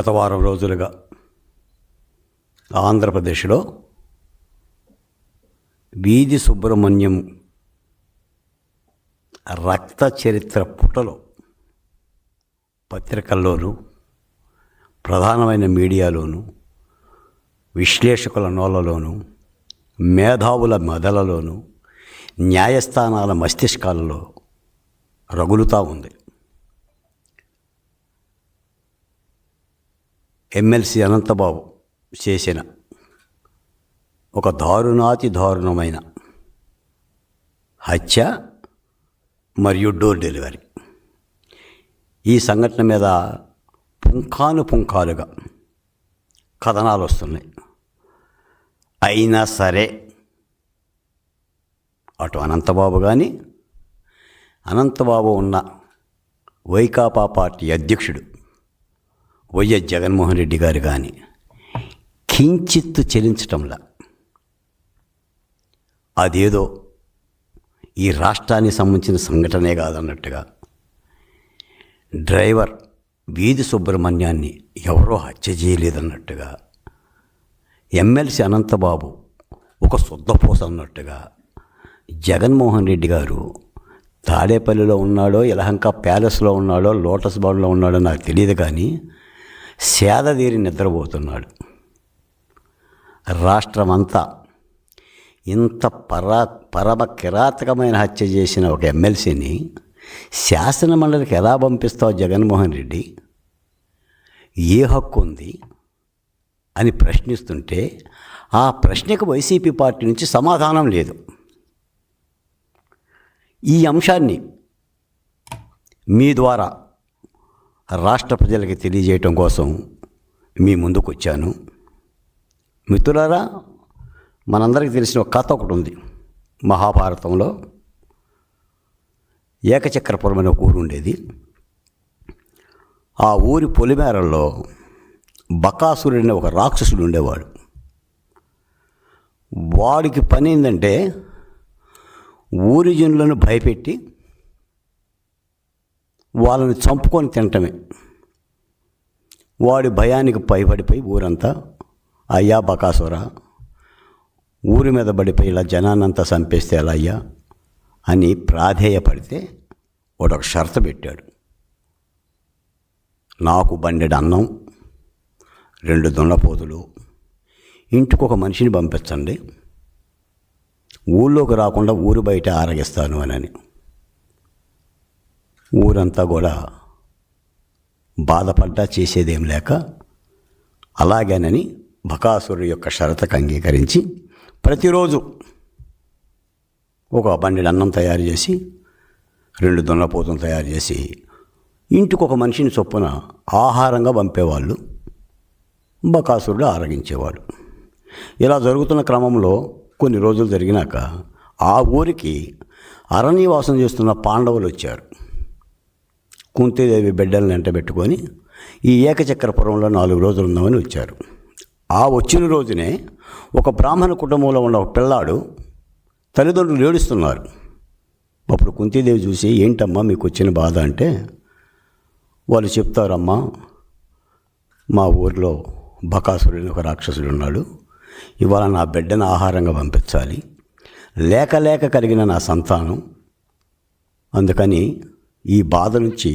గత వారం రోజులుగా ఆంధ్రప్రదేశ్లో వీధి సుబ్రహ్మణ్యం రక్త చరిత్ర పుటలో పత్రికల్లోనూ ప్రధానమైన మీడియాలోనూ విశ్లేషకుల నోళ్ళలోనూ మేధావుల మెదలలోనూ న్యాయస్థానాల మస్తిష్కాలలో రగులుతూ ఉంది. ఎమ్మెల్సీ అనంతబాబు చేసిన ఒక దారుణాతి దారుణమైన హత్య మరియు డోర్ డెలివరీ, ఈ సంఘటన మీద పుంఖానుపుంఖాలుగా కథనాలు వస్తున్నాయి. అయినా సరే అటు అనంతబాబు కానీ అనంతబాబు ఉన్న వైకాపా పార్టీ అధ్యక్షుడు వైఎస్ జగన్మోహన్ రెడ్డి గారు కానీ కించిత్తు చెలించటంలా అదేదో ఈ రాష్ట్రానికి సంబంధించిన సంఘటనే కాదన్నట్టుగా డ్రైవర్ వీధి సుబ్రహ్మణ్యాన్ని ఎవరో హత్య చేయలేదన్నట్టుగా, ఎమ్మెల్సీ అనంతబాబు ఒక శుద్ధపోస అన్నట్టుగా జగన్మోహన్ రెడ్డి గారు తాడేపల్లిలో ఉన్నాడో, యలహంక ప్యాలెస్లో ఉన్నాడో, లోటస్ బాడ్లో ఉన్నాడో నాకు తెలియదు, కానీ సేదతీరి నిద్రపోతున్నాడు. రాష్ట్రమంతా ఇంత పరమ కిరాతకమైన హత్య చేసిన ఒక ఎమ్మెల్సీని శాసనమండలికి ఎలా పంపిస్తావు జగన్మోహన్ రెడ్డి? ఏ హక్కు ఉంది అని ప్రశ్నిస్తుంటే ఆ ప్రశ్నకు వైసీపీ పార్టీ నుంచి సమాధానం లేదు. ఈ అంశాన్ని మీ ద్వారా రాష్ట్ర ప్రజలకి తెలియజేయటం కోసం మీ ముందుకు వచ్చాను. మిత్రులారా, మనందరికీ తెలిసిన ఒక కథ ఒకటి ఉంది. మహాభారతంలో ఏకచక్రపురం అనే ఒక ఊరు ఉండేది. ఆ ఊరి పొలిమేరల్లో బకాసురుడు అనే ఒక రాక్షసుడు ఉండేవాడు. వాడికి పని ఏంటంటే ఊరి జనులను భయపెట్టి వాళ్ళని చంపుకొని తినటమే. వాడి భయానికి పైబడిపోయి ఊరంతా, అయ్యా బకాసుర, ఊరి మీద పడిపోయి ఇలా జనాన్నంతా చంపేస్తే ఎలా అయ్యా అని ప్రాధేయపడితే వాడు ఒక షరతు పెట్టాడు. నాకు బండెడు అన్నం, 2 దున్నపోతులు, ఇంటికొక మనిషిని పంపించండి, ఊళ్ళోకి రాకుండా ఊరు బయట ఆరగిస్తాను అని. ఊరంతా కూడా బాధపడ్డా చేసేదేం లేక అలాగేనని బకాసురుడు యొక్క షరతుకు అంగీకరించి ప్రతిరోజు ఒక బండి అన్నం తయారు చేసి, 2 దున్నపోతులు తయారు చేసి ఇంటికొక మనిషిని చొప్పున ఆహారంగా పంపేవాళ్ళు. బకాసురుడు ఆరగించేవాడు. ఇలా జరుగుతున్న క్రమంలో కొన్ని రోజులు జరిగినాక ఆ ఊరికి అరణ్యవాసం చేస్తున్న పాండవులు వచ్చారు. కుంతీదేవి బిడ్డలను వెంట పెట్టుకొని ఈ ఏకచక్రపురంలో 4 రోజులు ఉందామని వచ్చారు. ఆ వచ్చిన రోజునే ఒక బ్రాహ్మణ కుటుంబంలో ఉన్న ఒక పిల్లాడు తల్లిదండ్రులు ఏడుస్తున్నారు. అప్పుడు కుంతీదేవి చూసి, ఏంటమ్మా మీకు వచ్చిన బాధ అంటే, వాళ్ళు చెప్తారమ్మా, మా ఊరిలో బకాసురుడు ఒక రాక్షసుడు ఉన్నాడు, ఇవాళ నా బిడ్డను ఆహారంగా పంపించాలి, లేక లేక కలిగిన నా సంతానం, అందుకని ఈ బాధ నుంచి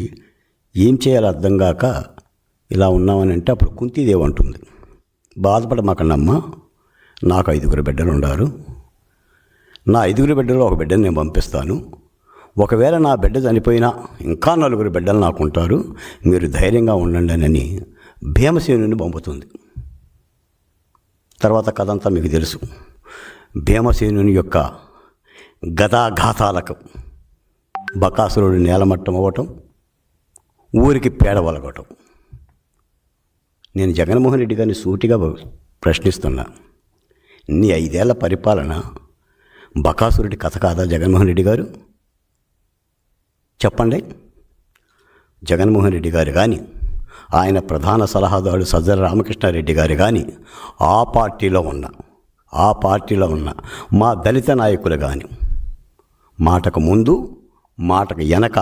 ఏం చేయాలో అర్థం కాక ఇలా ఉన్నామని అంటే, అప్పుడు కుంతీదేవి అంటుంది, బాధపడమాకండమ్మా, నాకు 5 బిడ్డలు ఉన్నారు, నా 5 బిడ్డలు ఒక బిడ్డను నేను పంపిస్తాను, ఒకవేళ నా బిడ్డ చనిపోయినా ఇంకా 4 బిడ్డలు నాకు ఉంటారు, మీరు ధైర్యంగా ఉండండి అని భీమసేనుని పంపుతుంది. తర్వాత కథ అంతా మీకు తెలుసు. భీమసేనుని యొక్క గదాఘాతాలకు బకాసురుడు నేలమట్టం అవ్వటం, ఊరికి పేడ వలగటం. నేను జగన్మోహన్ రెడ్డి గారిని సూటిగా ప్రశ్నిస్తున్నా, నీ 5 ఏళ్ల పరిపాలన బకాసురుడి కథ కాదా జగన్మోహన్ రెడ్డి గారు? చెప్పండి. జగన్మోహన్ రెడ్డి గారు కానీ, ఆయన ప్రధాన సలహాదారుడు సజ్జల రామకృష్ణారెడ్డి గారు కానీ, ఆ పార్టీలో ఉన్న మా దళిత నాయకులు కానీ, మాటకు ముందు మాటకు వెనక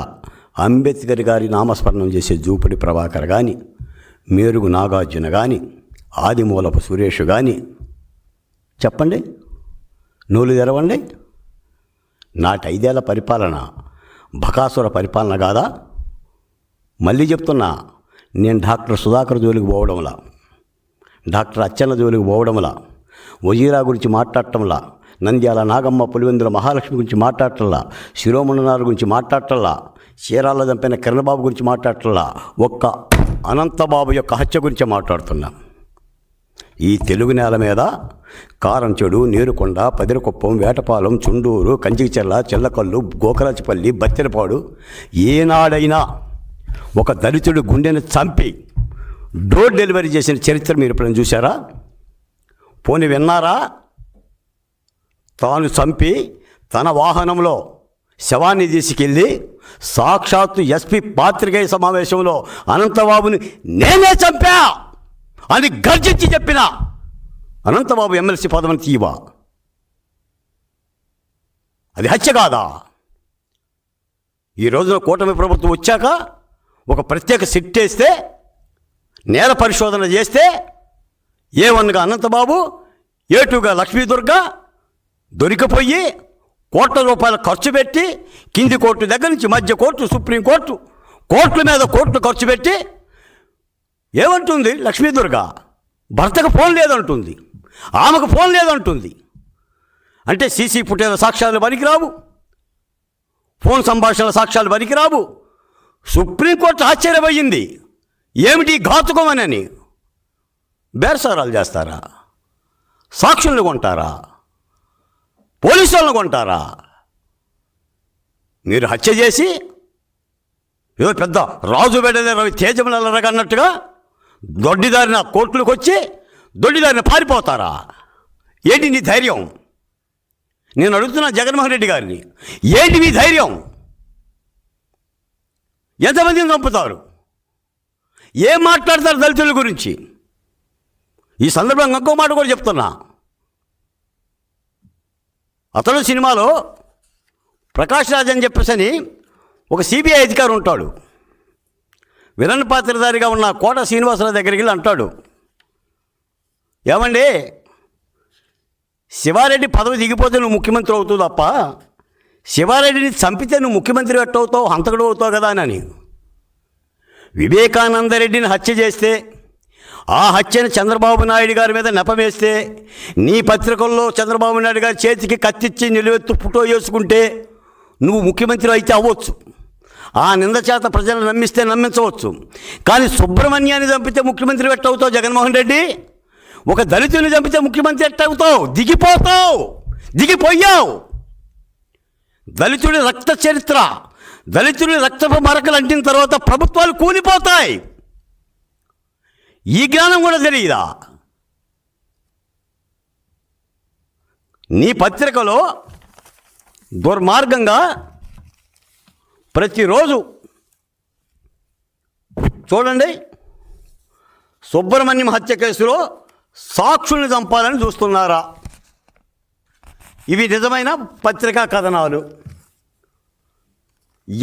అంబేద్కర్ గారి నామస్మరణం చేసే జూపడి ప్రభాకర్ కానీ, మేరుగు నాగార్జున కానీ, ఆదిమూలపు సురేష్ కానీ, చెప్పండి, నూలు తెరవండి. నాటి 5 ఏళ్ల పరిపాలన బకాసుర పరిపాలన కాదా? మళ్ళీ చెప్తున్నా, నేను డాక్టర్ సుధాకర్ జోలికి పోవడంలా, డాక్టర్ అచ్చెన్న జోలికి పోవడంలా, వజీరా గురించి మాట్లాడటంలా, నంద్యాల నాగమ్మ పులివెందుల మహాలక్ష్మి గురించి మాట్లాడటంలా, శిరోమణనారు గురించి మాట్లాడటంలా, చీరాల్లో చంపిన కిరణబాబు గురించి మాట్లాడటంలా, ఒక్క అనంతబాబు యొక్క హత్య గురించి మాట్లాడుతున్నా. ఈ తెలుగు నేల మీద కారంచెడు, నీరుకొండ, పదిరకుప్పం, వేటపాలెం, చుండూరు, కంచిచెర్ల, చెల్లకల్లు, గోకరాజపల్లి, బత్తెరపాడు ఏనాడైనా ఒక దళితుడు గుండెను చంపి డోర్ డెలివరీ చేసిన చరిత్ర మీరు ఎప్పుడైనా చూసారా? పోనీ విన్నారా? తాను చంపి తన వాహనంలో శవాన్ని తీసుకెళ్ళి సాక్షాత్తు ఎస్పీ పాత్రికేయ సమావేశంలో అనంతబాబుని నేనే చంపా అని గర్జించి చెప్పిన అనంతబాబు ఎమ్మెల్సీ పదవిని తీవా? అది హత్య కాదా? ఈ రోజున కూటమి ప్రభుత్వం వచ్చాక ఒక ప్రత్యేక సిట్ వేస్తే, నేర పరిశోధన చేస్తే, A1గా అనంతబాబు, A2గా లక్ష్మీదుర్గ దొరికిపోయి కోట్ల రూపాయలు ఖర్చు పెట్టి, కింది కోర్టు దగ్గర నుంచి మధ్య కోర్టు, సుప్రీంకోర్టు, కోర్టుల మీద కోర్టు ఖర్చు పెట్టి ఏమంటుంది లక్ష్మీదుర్గ? భర్తకు ఫోన్ లేదంటుంది, ఆమెకు ఫోన్ లేదంటుంది. అంటే సీసీ ఫుటేజ్ సాక్ష్యాలు పనికిరావు, ఫోన్ సంభాషణల సాక్ష్యాలు పనికిరావు. సుప్రీంకోర్టు ఆశ్చర్యపోయింది, ఏమిటి ఘాతుకం అని. బేరసారాలు చేస్తారా? సాక్షులను కొంటారా? పోలీసులను కొంటారా? మీరు హత్య చేసి ఏదో పెద్ద రాజు వెడలే రవి తేజములరగా అన్నట్టుగా దొడ్డిదారిన కోర్టులకు వచ్చి దొడ్డిదారిన పారిపోతారా? ఏంటి నీ ధైర్యం? నేను అడుగుతున్నా జగన్మోహన్ రెడ్డి గారిని, ఏంటి మీ ధైర్యం? ఎంతమందిని చంపుతారు? ఏం మాట్లాడతారు దళితుల గురించి? ఈ సందర్భంగా ఇంకో మాట కూడా చెప్తున్నా. అతడు సినిమాలో ప్రకాష్ రాజ్ అని చెప్పేసి ఒక సిబిఐ అధికారి ఉంటాడు. విలన్ పాత్రధారిగా ఉన్న కోట శ్రీనివాసరావు దగ్గరికి వెళ్ళి అంటాడు, ఏమండి, శివారెడ్డి పదవి దిగిపోతే నువ్వు ముఖ్యమంత్రి అవుతావు తప్ప శివారెడ్డిని చంపితే నువ్వు ముఖ్యమంత్రి ఎట్టవుతావు, హంతకుడు అవుతావు కదా అని. వివేకానందరెడ్డిని హత్య చేస్తే, ఆ హత్యను చంద్రబాబు నాయుడు గారి మీద నెపమేస్తే, నీ పత్రికల్లో చంద్రబాబు నాయుడు గారి చేతికి కత్తిచ్చి నిలువెత్తు ఫోటో వేసుకుంటే నువ్వు ముఖ్యమంత్రి అయితే అవ్వచ్చు. ఆ నింద చేత ప్రజలను నమ్మిస్తే నమ్మించవచ్చు. కానీ సుబ్రహ్మణ్యాన్ని చంపితే ముఖ్యమంత్రి ఎట్టవుతావు జగన్మోహన్ రెడ్డి? ఒక దళితుని చంపితే ముఖ్యమంత్రి ఎట్టవుతావు? దిగిపోతావు, దిగిపోయావు. దళితుడి రక్త చరిత్ర, దళితుడి రక్తపు మరకలు అంటిన తర్వాత ప్రభుత్వాలు కూలిపోతాయి. ఈ జ్ఞానం కూడా తెలియదా? నీ పత్రికలో దుర్మార్గంగా ప్రతిరోజు చూడండి, సుబ్రహ్మణ్యం హత్య కేసులో సాక్షుల్ని చంపాలని చూస్తున్నారా? ఇవి నిజమైన పత్రికా కథనాలు.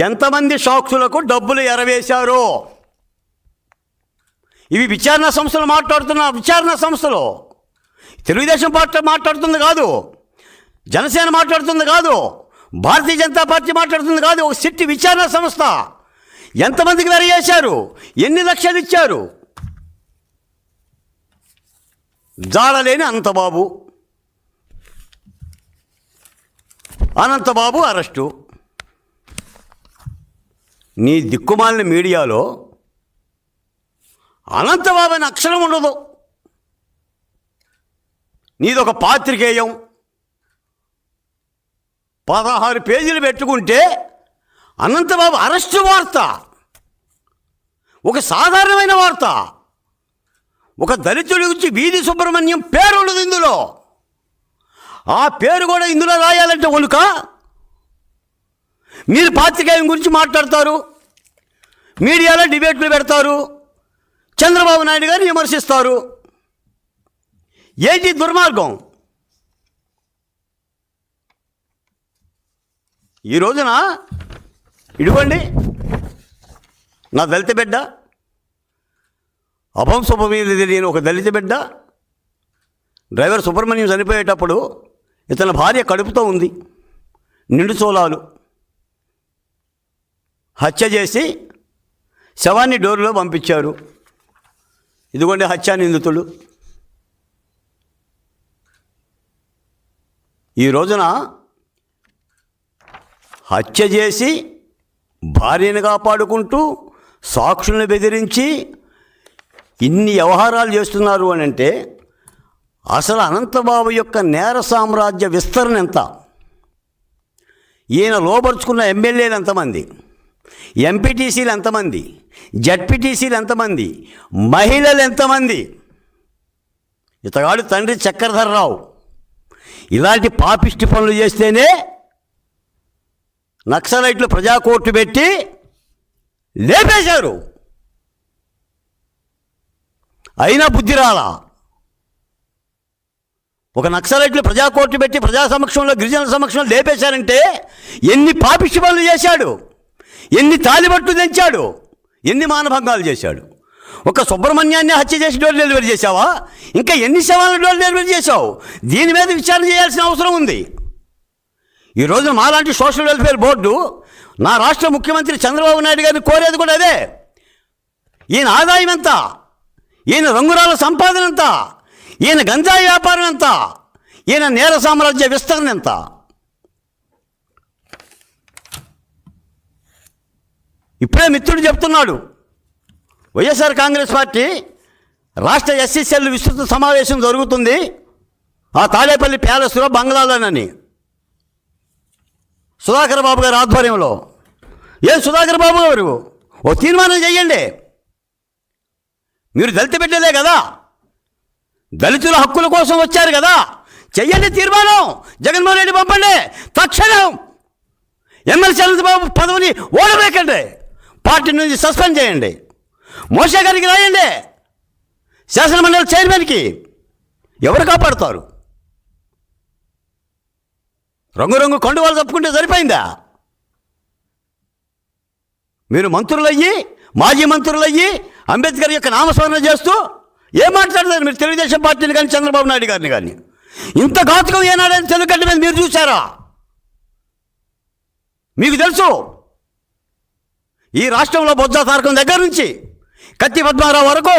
ఎంతమంది సాక్షులకు డబ్బులు ఎరవేశారో ఇవి విచారణ సంస్థలు మాట్లాడుతున్న విచారణ సంస్థలు. తెలుగుదేశం పార్టీ మాట్లాడుతుంది కాదు, జనసేన మాట్లాడుతుంది కాదు, భారతీయ జనతా పార్టీ మాట్లాడుతుంది కాదు. ఒక సిట్టి విచారణ సంస్థ ఎంతమందికి వెరవేశారు, ఎన్ని లక్షలు ఇచ్చారు? జాడలేని అనంతబాబు అరెస్టు. నీ దిక్కుమాలిన మీడియాలో అనంతబాబు అని అక్షరం ఉండదు. నీదొక పాత్రికేయం 16 పేజీలు పెట్టుకుంటే అనంతబాబు అరెస్టు వార్త, ఒక సాధారణమైన వార్త. ఒక దళితుడి గురించి వీధి సుబ్రహ్మణ్యం పేరు ఉండదు ఇందులో. ఆ పేరు కూడా ఇందులో రాయాలంటే వణుక. మీరు పాత్రికేయం గురించి మాట్లాడతారు, మీడియాలో డిబేట్లు పెడతారు, చంద్రబాబు నాయుడు గారిని విమర్శిస్తారు. ఏంటి దుర్మార్గం? ఈ రోజున ఇదిగోండి నా దళిత బిడ్డ అభం శుభం మీద తెలియని ఒక దళిత బిడ్డ డ్రైవర్ సుబ్రహ్మణ్యం చనిపోయేటప్పుడు ఇతని భార్య కడుపుతో ఉంది, నిండు చోళాలు, హత్య చేసి శవాన్ని డోరులో పంపించారు. ఇదిగోండి హత్యా నిందితులు. ఈ రోజున హత్య చేసి భార్యను కాపాడుకుంటూ సాక్షులను బెదిరించి ఇన్ని వ్యవహారాలు చేస్తున్నారు అని అంటే అసలు అనంతబాబు యొక్క నేర సామ్రాజ్య విస్తరణ ఎంత? ఈయన లోపరుచుకున్న ఎమ్మెల్యేలు ఎంతమంది, ఎంపీటీసీలు ఎంతమంది, జడ్పీటీసీలు ఎంతమంది, మహిళలు ఎంతమంది? ఇతగాడు తండ్రి చక్రధర్రావు ఇలాంటి పాపిష్టి పనులు చేస్తేనే నక్సలైట్లు ప్రజాకోర్టు పెట్టి లేపేశారు. అయినా బుద్ధి రాలా. ఒక నక్సలైట్లు ప్రజాకోర్టు పెట్టి ప్రజా సమక్షంలో, గిరిజనుల సమక్షంలో లేపేశారంటే ఎన్ని పాపిష్టి పనులు చేశాడు, ఎన్ని తాలిబట్టు తెంచాడు, ఎన్ని మానభంగాలు చేశాడు. ఒక సుబ్రహ్మణ్యాన్ని హత్య చేసి డోర్ డెలివరీ చేశావా? ఇంకా ఎన్ని శవాలను డోర్ డెలివరీ చేశావు? దీని మీద విచారణ చేయాల్సిన అవసరం ఉంది. ఈరోజు మాలాంటి సోషల్ వెల్ఫేర్ బోర్డు నా రాష్ట్ర ముఖ్యమంత్రి చంద్రబాబు నాయుడు గారిని కోరేది కూడా అదే. ఈయన ఆదాయం ఎంత, ఈయన రంగురాల సంపాదన ఎంత, ఈయన గంజాయి వ్యాపారం ఎంత, ఈయన నేర సామ్రాజ్య విస్తరణ ఎంత? ఇప్పుడే మిత్రుడు చెప్తున్నాడు, వైఎస్ఆర్ కాంగ్రెస్ పార్టీ రాష్ట్ర ఎస్సీ సెల్ విస్తృత సమావేశం జరుగుతుంది ఆ తాడేపల్లి ప్యాలెస్లో, బంగ్లాలోనని, సుధాకర్ బాబు గారి ఆధ్వర్యంలో. ఏం సుధాకర్ బాబు గారు, ఓ తీర్మానం చేయండి. మీరు దళిత బిడ్డలే కదా, దళితుల హక్కుల కోసం వచ్చారు కదా, చెయ్యండి తీర్మానం. జగన్మోహన్ రెడ్డి పంపండి తక్షణం. ఎమ్మెల్సీ అనంతబాబు పదవిని ఓడబేకండి, పార్టీ నుంచి సస్పెండ్ చేయండి. మోషే గారికి రాయండి, శాసనమండలి చైర్మన్కి. ఎవరు కాపాడుతారు? రంగురంగు కండువాలు తప్పుకుంటే సరిపోయిందా? మీరు మంత్రులయ్యి, మాజీ మంత్రులయ్యి అంబేద్కర్ యొక్క నామస్మరణ చేస్తూ ఏం మాట్లాడతారు మీరు? తెలుగుదేశం పార్టీని కానీ చంద్రబాబు నాయుడు గారిని కానీ. ఇంత ఘాతుకం ఏనాడని తెలుగుగడ్డ మీద మీరు చూశారా? మీకు తెలుసు, ఈ రాష్ట్రంలో బొజ్జ తారకం దగ్గర నుంచి కత్తి పద్మారావు వరకు,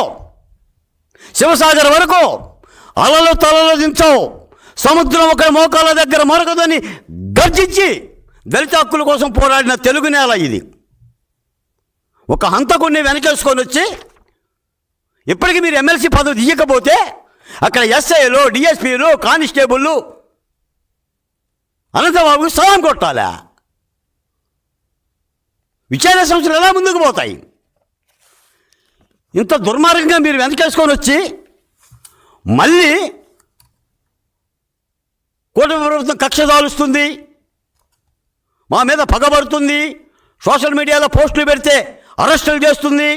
శివసాగర్ వరకు అలలు తలలో దించావు. సముద్రం ఒక మోకాల దగ్గర మరొకదని గర్జించి దళిత హక్కుల కోసం పోరాడిన తెలుగు నేల ఇది. ఒక హంతకుడిని వెనకేసుకొని వచ్చి ఇప్పటికీ మీరు ఎమ్మెల్సీ పదవి తీయకపోతే అక్కడ ఎస్ఐలు, డిఎస్పీలు, కానిస్టేబుళ్ళు అనంతబాబు సలాం కొట్టాలా? విచారణ సంస్థలు ఎలా ముందుకు పోతాయి? ఇంత దుర్మార్గంగా మీరు వెనకేసుకొని వచ్చి మళ్ళీ కూటమి ప్రభుత్వం కక్ష దాలుస్తుంది, మా మీద పగబడుతుంది, సోషల్ మీడియాలో పోస్టులు పెడితే అరెస్టులు చేస్తుంది.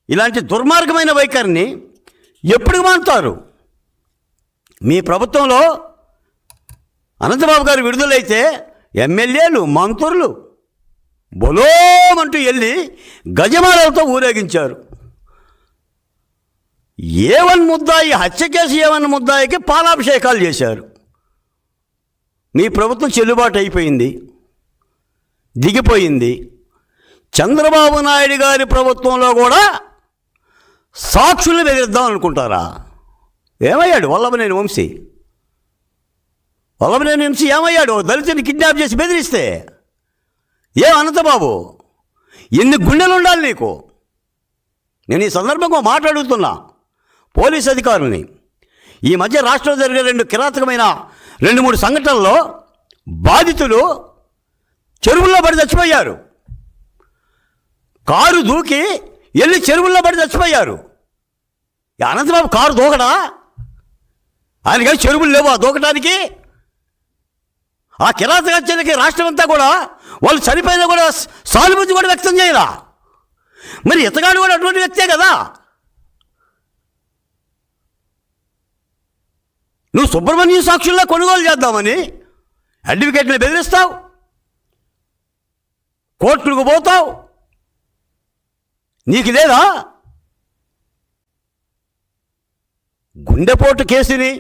ఇలాంటి దుర్మార్గమైన వైఖరిని ఎప్పుడు మానుతారు? మీ ప్రభుత్వంలో అనంతబాబు గారు విడుదలైతే ఎమ్మెల్యేలు, మంత్రులు బొలోమంటూ వెళ్ళి గజమాలతో ఊరేగించారు. ఏవన్ ముద్దాయి, హత్య కేసు ఏవన్ ముద్దాయికి పాలాభిషేకాలు చేశారు. మీ ప్రభుత్వం చెల్లుబాటు అయిపోయింది, దిగిపోయింది. చంద్రబాబు నాయుడు గారి ప్రభుత్వంలో కూడా సాక్షుల్ని బెదిరిద్దాం అనుకుంటారా? ఏమయ్యాడు వల్లభనేని వంశీ? వల్లభనేని వంశీ ఏమయ్యాడు? దళితుని కిడ్నాప్ చేసి బెదిరిస్తే ఏం అనంతబాబు, ఎన్ని గుండెలు ఉండాలి నీకు? నేను ఈ సందర్భంగా మాట్లాడుతున్నా పోలీస్ అధికారుల్ని. ఈ మధ్య రాష్ట్రంలో జరిగే రెండు కిరాతకమైన 2-3 సంఘటనల్లో బాధితులు చెరువుల్లో పడి చచ్చిపోయారు. కారు దూకి వెళ్ళి చెరువుల్లో పడి చచ్చిపోయారు. అనంతబాబు కారు దూకడా? ఆయనకి చెరువులు లేవా దూకడానికి? ఆ కిరాతక హత్యలకి రాష్ట్రం అంతా కూడా వాళ్ళు చనిపోయినా కూడా సానుభూతి కూడా వ్యక్తం చేయరా? మరి ఇతగాడు కూడా అటువంటి వ్యక్తే కదా. నువ్వు సుబ్రహ్మణ్యం సాక్షుల్లో కొనుగోలు చేద్దామని అడ్వకేట్ని బెదిరిస్తావు, కోర్టులకు పోతావు, నీకు లేదా? గుండెపోటు కేసుని,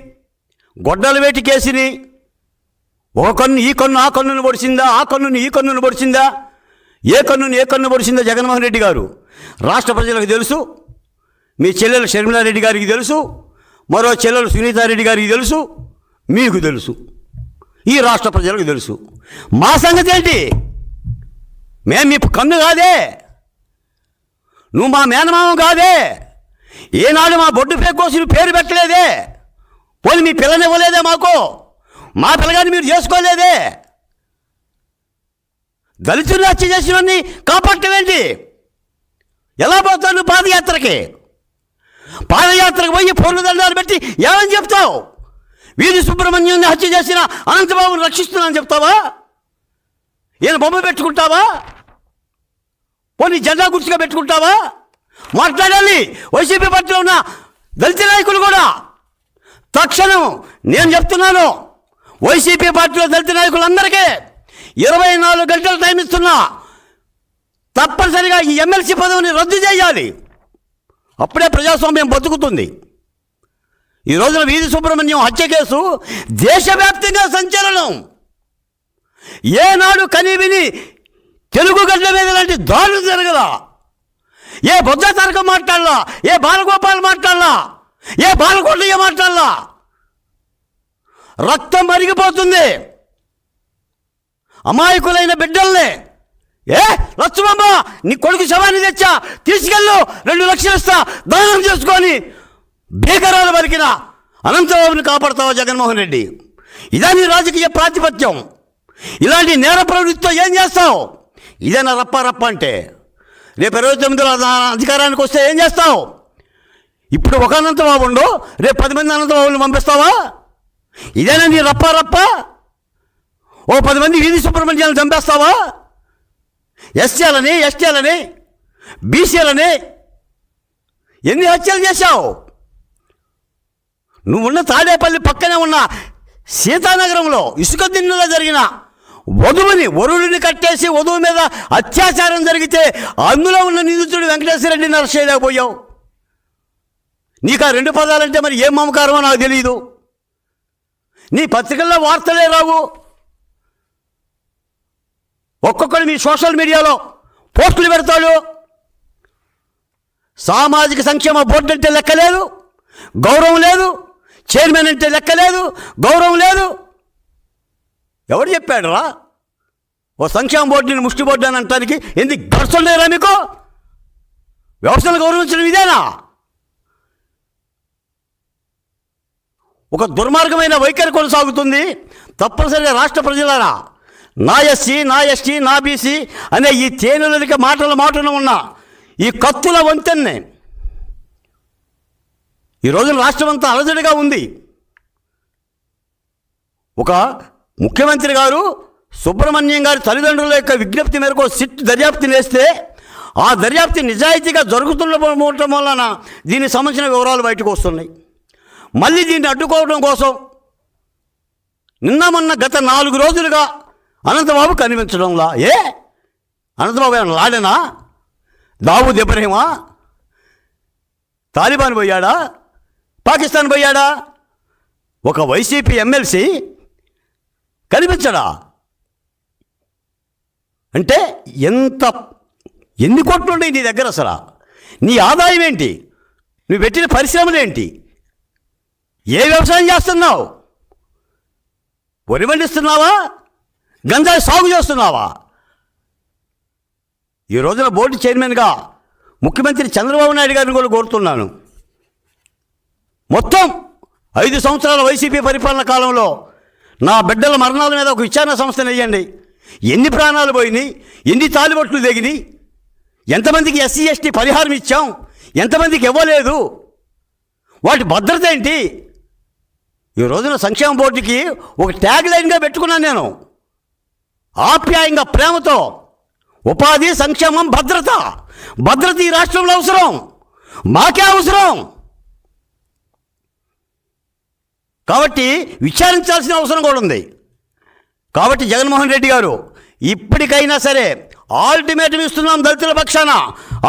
గొడ్డల వేటి కేసుని, ఒక కన్ను ఈ కన్ను ఆ కన్నును పొడిచిందా, ఆ కన్నుని ఈ కన్నును పొడిచిందా, ఏ కన్ను పొడిచిందా జగన్మోహన్ రెడ్డి గారు రాష్ట్ర ప్రజలకు తెలుసు. మీ చెల్లెలు షర్మిలారెడ్డి గారికి తెలుసు, మరో చెల్లెలు సునీతారెడ్డి గారికి తెలుసు, మీకు తెలుసు, ఈ రాష్ట్ర ప్రజలకు తెలుసు. మా సంగతి ఏంటి? మేము మీ కన్ను కాదే, నువ్వు మా మేనమామ కాదే, ఏనాడు మా బొడ్డు పేకోసి పేరు పెట్టలేదే, పోనీ మీ పిల్లనివ్వలేదే మాకు, మా పిల్లగాని మీరు చేసుకోలేదే. దళితులు హత్య చేసినవన్నీ కాపాడటమేంటి? ఎలా పోతావు నువ్వు పాదయాత్రకి? పాదయాత్రకు పోయి పూర్ణదండాలు పెట్టి ఏమని చెప్తావు? వీధి సుబ్రహ్మణ్యాన్ని హత్య చేసిన అనంతబాబుని రక్షిస్తున్నానని చెప్తావా? ఈయన బొమ్మ పెట్టుకుంటావా? పోనీ జెండా గుర్తుగా పెట్టుకుంటావా? మాట్లాడాలి. వైసీపీ పార్టీలో ఉన్న దళిత నాయకులు కూడా తక్షణం నేను చెప్తున్నాను, వైసీపీ పార్టీలో దళిత నాయకులందరికీ 24 గంటలు టైం ఇస్తున్నా, తప్పనిసరిగా ఈ ఎమ్మెల్సీ పదవిని రద్దు చేయాలి. అప్పుడే ప్రజాస్వామ్యం బతుకుతుంది. ఈ రోజున వీధి సుబ్రహ్మణ్యం హత్య కేసు దేశవ్యాప్తంగా సంచలనం. ఏనాడు కనీవిని తెలుగు గడ్డ మీద లాంటి దాడులు జరగదా? ఏ బొజ్జ తారక మాట్లాడలా, ఏ బాలగోపాల్ మాట్లాడలా, ఏ బాలకోటయ్య మాట్లాడలా. రక్తం మరిగిపోతుంది. అమాయకులైన బిడ్డల్ని లక్ష్మమ్మ నీ కొడుకు శవాన్ని తెచ్చా, తీసుకెళ్ళు, 2 లక్షలు ఇస్తా, దానం చేసుకొని భీకరాలు పలికిన అనంతబాబుని కాపాడుతావా జగన్మోహన్ రెడ్డి? ఇదా నీ రాజకీయ ప్రాతిపత్యం? ఇలాంటి నేర ప్రవృత్తితో ఏం చేస్తావు? ఇదేనా రప్ప అంటే? రేపు 29లో అధికారానికి వస్తే ఏం చేస్తావు? ఇప్పుడు ఒక అనంతబాబు ఉండు, రేపు 10 మంది అనంతబాబుని పంపిస్తావా? ఇదేనా నీ రప్ప? ఓ 10 మంది వీధి సుబ్రహ్మణ్యాలను చంపేస్తావా? ఎస్సీలని, ఎస్టీలని, బీసీలని ఎన్ని హత్యలు చేశావు? నువ్వున్న తాడేపల్లి పక్కనే ఉన్న సీతానగరంలో ఇసుక దిన్నెలో జరిగిన వరుడిని కట్టేసి వధువు మీద అత్యాచారం జరిగితే అందులో ఉన్న నిందితుడు వెంకటేశ్వరరెడ్డిని అరెస్ట్ చేయలేకపోయావు. నీకు ఆ 2 పదాలంటే మరి ఏం మమకారమో నాకు తెలియదు. నీ పత్రికల్లో వార్తలే రావు. ఒక్కొక్కరు మీ సోషల్ మీడియాలో పోస్టులు పెడతాడు. సామాజిక సంక్షేమ బోర్డు అంటే లెక్కలేదు, గౌరవం లేదు. చైర్మన్ అంటే లెక్కలేదు, గౌరవం లేదు. ఎవడు చెప్పాడు రా ఓ సంక్షేమ బోర్డుని ముష్టి బోర్డు అని అంటానికి? ఎందుకు గడుచులు లేరా మీకు? వ్యవస్థను గౌరవించడం ఇదేనా? ఒక దుర్మార్గమైన వైఖరి కొనసాగుతుంది. తప్పనిసరిగా రాష్ట్ర ప్రజలారా, నా ఎస్సీ, నా ఎస్టీ, నా బీసీ అనే ఈ తేనెలకి మాటన ఉన్న ఈ కత్తుల వంతెన్ని ఈ రోజున రాష్ట్రం అంతా అలజడిగా ఉంది. ఒక ముఖ్యమంత్రి గారు సుబ్రహ్మణ్యం గారి తల్లిదండ్రుల యొక్క విజ్ఞప్తి మేరకు సిట్ దర్యాప్తు వేస్తే ఆ దర్యాప్తు నిజాయితీగా జరుగుతుండటం వలన దీనికి సంబంధించిన వివరాలు బయటకు వస్తున్నాయి. మళ్ళీ దీన్ని అడ్డుకోవడం కోసం నిన్న మొన్న గత 4 రోజులుగా అనంతబాబు కనిపించడంలా. అనంతబాబు ఏమన్నా లాడేనా? దావూద్ ఇబ్రహీమా? తాలిబాన్ పోయాడా? పాకిస్తాన్ పోయాడా? ఒక వైసీపీ ఎమ్మెల్సీ కనిపించడా? అంటే ఎన్ని కోట్లు ఉన్నాయి నీ దగ్గర? అసలు నీ ఆదాయం ఏంటి? నువ్వు పెట్టిన పరిశ్రమలు ఏంటి? ఏ వ్యవసాయం చేస్తున్నావు? వరి పండిస్తున్నావా? గంజాయి సాగు చేస్తున్నావా? ఈ రోజున బోర్డు చైర్మన్గా ముఖ్యమంత్రి చంద్రబాబు నాయుడు గారిని కూడా కోరుతున్నాను. మొత్తం 5 సంవత్సరాల వైసీపీ పరిపాలన కాలంలో నా బిడ్డల మరణాల మీద ఒక విచారణ సంస్థను వేయండి. ఎన్ని ప్రాణాలు పోయినాయి? ఎన్ని తాలిబొట్లు తెగినాయి? ఎంతమందికి ఎస్సీ ఎస్టీ పరిహారం ఇచ్చాం? ఎంతమందికి ఇవ్వలేదు? వాటి భద్రత ఏంటి? ఈ రోజున సంక్షేమ బోర్డుకి ఒక ట్యాగ్ లైన్గా పెట్టుకున్నాను నేను, ఆప్యాయంగా ప్రేమతో. ఉపాధి, సంక్షేమం, భద్రత. భద్రత ఈ రాష్ట్రంలో అవసరం, మాకే అవసరం. కాబట్టి విచారించాల్సిన అవసరం కూడా ఉంది. కాబట్టి జగన్మోహన్ రెడ్డి గారు ఇప్పటికైనా సరే అల్టిమేటం ఇస్తున్నాం దళితుల పక్షాన.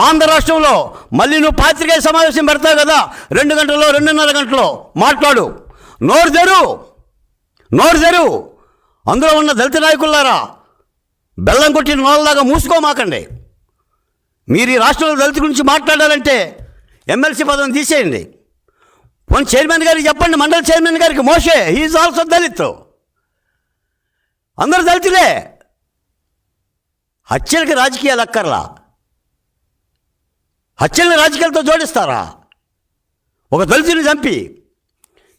ఆంధ్ర రాష్ట్రంలో మళ్ళీ నువ్వు పాత్రికేయ సమావేశం పెడతావు కదా, 2 గంటల్లో 2:30 గంటలో మాట్లాడు. నోరు తెరు. అందులో ఉన్న దళిత నాయకులారా, బెల్లం కొట్టిన నోళ్ళలాగా మూసుకోమాకండి. మీరు ఈ రాష్ట్రంలో దళిత గురించి మాట్లాడాలంటే ఎమ్మెల్సీ పదవిని తీసేయండి. పోనీ చైర్మన్ గారికి చెప్పండి, మండల చైర్మన్ గారికి, మోషే హీఈస్ ఆల్సో దళిత్. అందరూ దళితులే. హత్యలకి రాజకీయాలు అక్కర్లా. హత్యల్ని రాజకీయాలతో జోడిస్తారా ఒక దళితుని చంపి?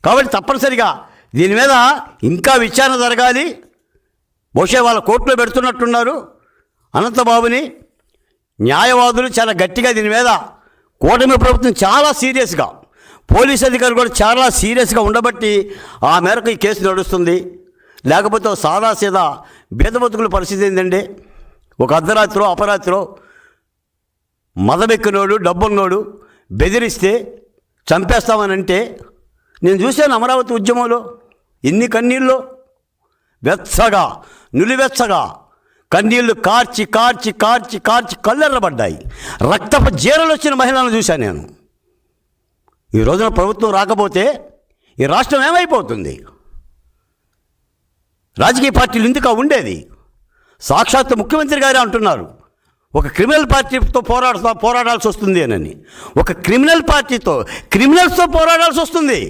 కాబట్టి తప్పనిసరిగా దీని మీద ఇంకా విచారణ జరగాలి. బహుశా వాళ్ళ కోర్టులో పెడుతున్నట్టున్నారు అనంతబాబుని. న్యాయవాదులు చాలా గట్టిగా దీని మీద, కూటమి ప్రభుత్వం చాలా సీరియస్గా, పోలీస్ అధికారులు కూడా చాలా సీరియస్గా ఉండబట్టి ఆ మేరకు ఈ కేసు నడుస్తుంది. లేకపోతే సాదాసీదా బీద బతుకుల పరిస్థితి ఏంటండి? ఒక అర్ధరాత్రో అపరాత్రో మదమెక్కినోడు డబ్బున్నోడు బెదిరిస్తే చంపేస్తామనంటే, నేను చూశాను అమరావతి ఉద్యమంలో ఎన్ని కన్నీళ్ళు, వెచ్చగా నులివెచ్చగా కన్నీళ్లు కార్చి కార్చి కార్చి కార్చి కళ్ళెర్రబడ్డాయి. రక్తపు జీరలు వచ్చిన మహిళలను చూశాను నేను. ఈ రోజున ప్రభుత్వం రాకపోతే ఈ రాష్ట్రం ఏమైపోతుంది? రాజకీయ పార్టీలు ఇందుకు ఉండేది. సాక్షాత్తు ముఖ్యమంత్రి గారే అంటున్నారు, ఒక క్రిమినల్ పార్టీతో పోరాడాల్సి వస్తుంది అని. ఒక క్రిమినల్ పార్టీతో, క్రిమినల్స్తో పోరాడాల్సి వస్తుంది.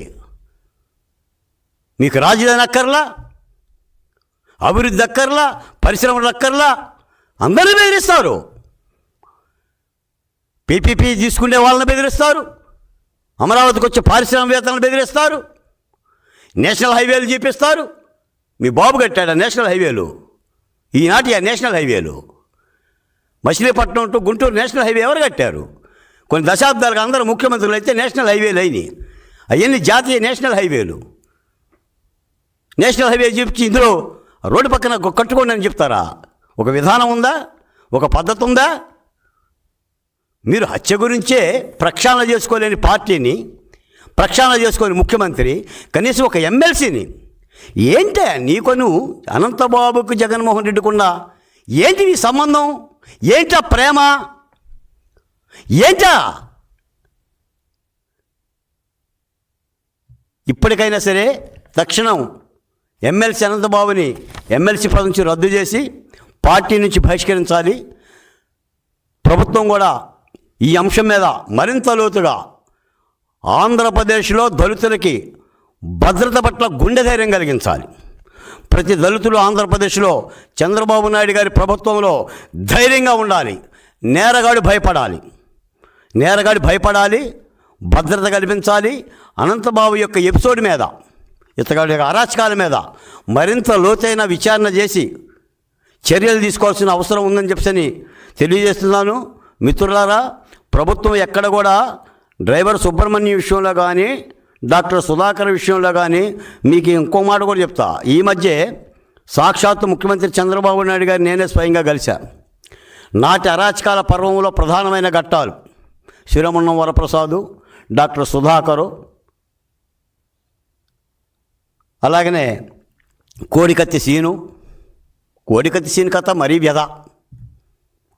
మీకు రాజధాని అక్కర్లా, అభివృద్ధి అక్కర్లా, పరిశ్రమలు అక్కర్లా, అందరినీ బెదిరిస్తారు. పీపీపీ తీసుకునే వాళ్ళని బెదిరిస్తారు, అమరావతికి వచ్చే పారిశ్రామికవేత్తలను బెదిరిస్తారు, నేషనల్ హైవేలు చూపిస్తారు. మీ బాబు కట్టాడు నేషనల్ హైవేలు, ఈనాటి ఆ నేషనల్ హైవేలు. Machilipatnam to Guntur national highway ఎవరు కట్టారు? కొన్ని దశాబ్దాలుగా అందరూ ముఖ్యమంత్రులు అయితే నేషనల్ హైవేలు అయినాయి. అవన్నీ జాతీయ నేషనల్ హైవేలు. నేషనల్ హైవే చూపించి ఇందులో రోడ్డు పక్కన కట్టుకోండి అని చెప్తారా? ఒక విధానం ఉందా? ఒక పద్ధతి ఉందా? మీరు హత్య గురించే ప్రక్షాళన చేసుకోలేని పార్టీని, ప్రక్షాళన చేసుకోని ముఖ్యమంత్రి, కనీసం ఒక ఎమ్మెల్సీని, ఏంటే నీకొను అనంతబాబుకు జగన్మోహన్ రెడ్డికున్నా ఏంటి నీ సంబంధం? ఏంటా ప్రేమ? ఏంటా? ఇప్పటికైనా సరే తక్షణం ఎమ్మెల్సీ అనంతబాబుని ఎమ్మెల్సీ పదవి నుంచి రద్దు చేసి పార్టీ నుంచి బహిష్కరించాలి. ప్రభుత్వం కూడా ఈ అంశం మీద మరింత లోతుగా ఆంధ్రప్రదేశ్లో దళితులకి భద్రత పట్ల గుండె ధైర్యం కలిగించాలి. ప్రతి దళితులు ఆంధ్రప్రదేశ్లో చంద్రబాబు నాయుడు గారి ప్రభుత్వంలో ధైర్యంగా ఉండాలి. నేరగాడు భయపడాలి, భద్రత కల్పించాలి. అనంతబాబు యొక్క ఎపిసోడ్ మీద, ఇతగాడి యొక్క అరాచకాల మీద మరింత లోతైన విచారణ చేసి చర్యలు తీసుకోవాల్సిన అవసరం ఉందని చెప్పని తెలియజేస్తున్నాను. మిత్రులారా, ప్రభుత్వం ఎక్కడ కూడా డ్రైవర్ సుబ్రహ్మణ్యం విషయంలో కానీ, డాక్టర్ సుధాకర్ విషయంలో కానీ, మీకు ఇంకో మాట కూడా చెప్తా. ఈ మధ్య సాక్షాత్తు ముఖ్యమంత్రి చంద్రబాబు నాయుడు గారు నేనే స్వయంగా కలిశాను. నాటి అరాచకాల పర్వంలో ప్రధానమైన ఘట్టాలు శ్రీరమణం వరప్రసాదు, డాక్టర్ సుధాకరు, అలాగనే కోడికత్తి సీను కథ మరీ వ్యధ.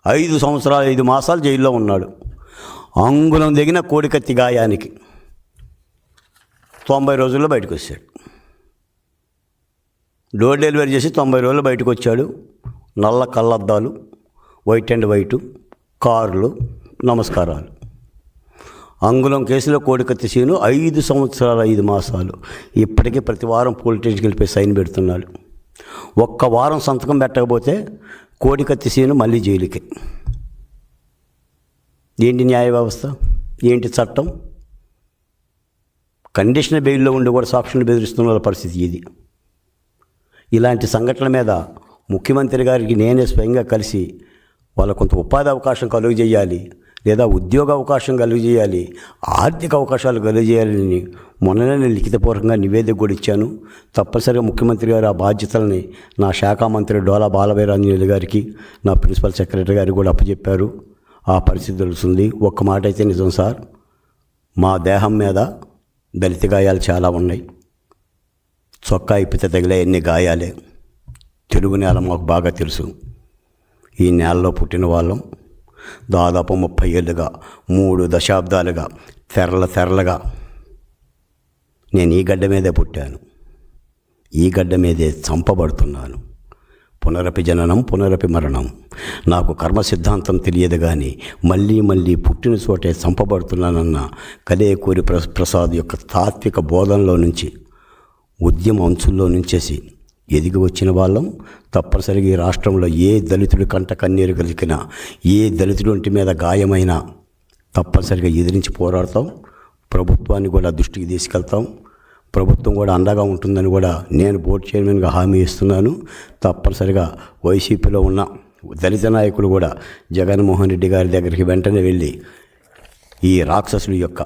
5 సంవత్సరాలు 5 మాసాలు జైల్లో ఉన్నాడు. అంగుళం దిగిన కోడికత్తి గాయానికి 90 రోజుల్లో బయటకు వచ్చాడు. డోర్ డెలివరీ చేసి 90 రోజుల్లో బయటకు వచ్చాడు. నల్ల కళ్ళద్దాలు, వైట్ అండ్ వైటు కార్లు, నమస్కారాలు. అంగుళం కేసులో కోడికత్తి సీను 5 సంవత్సరాలు 5 మాసాలు. ఇప్పటికీ ప్రతి వారం పోలీస్ స్టేషన్కి వెళ్ళిపోయి సైన్ పెడుతున్నాడు. ఒక్క వారం సంతకం పెట్టకపోతే కోడికత్తి సీను మళ్ళీ జైలుకి. ఏంటి న్యాయ వ్యవస్థ? ఏంటి చట్టం? కండిషనల్ బెయిల్లో ఉండి కూడా సాక్షులను బెదిరిస్తున్న పరిస్థితి ఇది. ఇలాంటి సంఘటనల మీద ముఖ్యమంత్రి గారికి నేనే స్వయంగా కలిసి వాళ్ళకు కొంత ఉపాధి అవకాశం కలుగజేయాలి, లేదా ఉద్యోగ అవకాశం కలుగజేయాలి, ఆర్థిక అవకాశాలు కలుగజేయాలని మొన్ననే లిఖితపూర్వకంగా నివేదిక కూడా ఇచ్చాను. తప్పనిసరిగా ముఖ్యమంత్రి గారు ఆ బాధ్యతల్ని నా శాఖ మంత్రి డోలా బాలవీరాంజనేయులు గారికి, నా ప్రిన్సిపల్ సెక్రటరీ గారికి కూడా అప్పచెప్పారు. ఆ పరిస్థితి తెలుస్తుంది. ఒక్క మాట అయితే నిజం సార్, మా దేహం మీద దళిత గాయాలు చాలా ఉన్నాయి. చొక్కా ఇప్పితే తగిలే ఎన్ని గాయాలే. తెలుగు నేల మాకు బాగా తెలుసు. ఈ నేలలో పుట్టిన వాళ్ళం. దాదాపు 30 ఏళ్ళుగా 3 దశాబ్దాలుగా తెరలుగా నేను ఈ గడ్డ మీదే పుట్టాను, ఈ గడ్డ మీదే చంపబడుతున్నాను. పునరపి జననం పునరపి మరణం. నాకు కర్మ సిద్ధాంతం తెలియదు కానీ మళ్ళీ పుట్టిన చోటే చంపబడుతున్నానన్న కలేకూరి ప్రసాద్ యొక్క తాత్విక బోధనలో నుంచి, ఉద్యమ అంచుల్లో నుంచేసి ఎదిగి వచ్చిన వాళ్ళం. తప్పనిసరిగా ఈ రాష్ట్రంలో ఏ దళితుడి కంట కన్నీరు కలిగినా, ఏ దళితుడి ఒంటి మీద గాయమైనా తప్పనిసరిగా ఎదిరించి పోరాడతాం. ప్రభుత్వాన్ని కూడా దృష్టికి తీసుకెళ్తాం. ప్రభుత్వం కూడా అండగా ఉంటుందని కూడా నేను బోర్డు చైర్మన్గా హామీ ఇస్తున్నాను. తప్పనిసరిగా వైసీపీలో ఉన్న దళిత నాయకులు కూడా జగన్మోహన్ రెడ్డి గారి దగ్గరికి వెంటనే వెళ్ళి ఈ రాక్షసుల యొక్క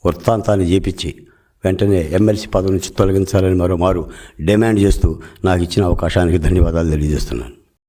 వృత్తాంతాన్ని చేపించి వెంటనే ఎమ్మెల్సీ పదవి నుంచి తొలగించాలని మరోమారు డిమాండ్ చేస్తూ నాకు ఇచ్చిన అవకాశానికి ధన్యవాదాలు తెలియజేస్తున్నాను.